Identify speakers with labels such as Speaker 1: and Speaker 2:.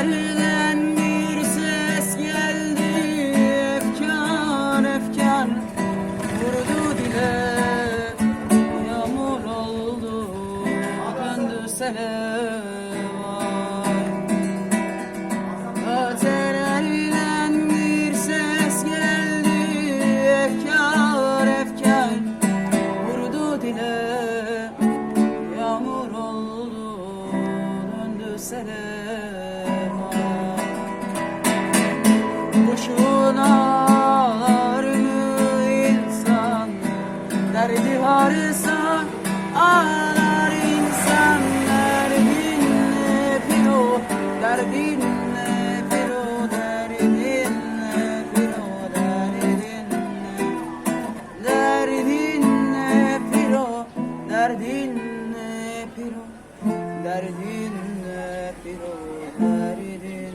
Speaker 1: Ötelerden bir ses geldi, efkar efkar vurdu dile. Yağmur oldu, döndü sele. Ötelerden bir ses geldi, efkar efkar vurdu dile. Yağmur oldu, döndü sele. Kuşun ağlar mı insan, derdi harsa ağlar insan. Derdin ne piro, derdin ne piro, derdin ne piro, derdin ne, derdin ne piro, derdin ne piro, derdin ne piro, derdin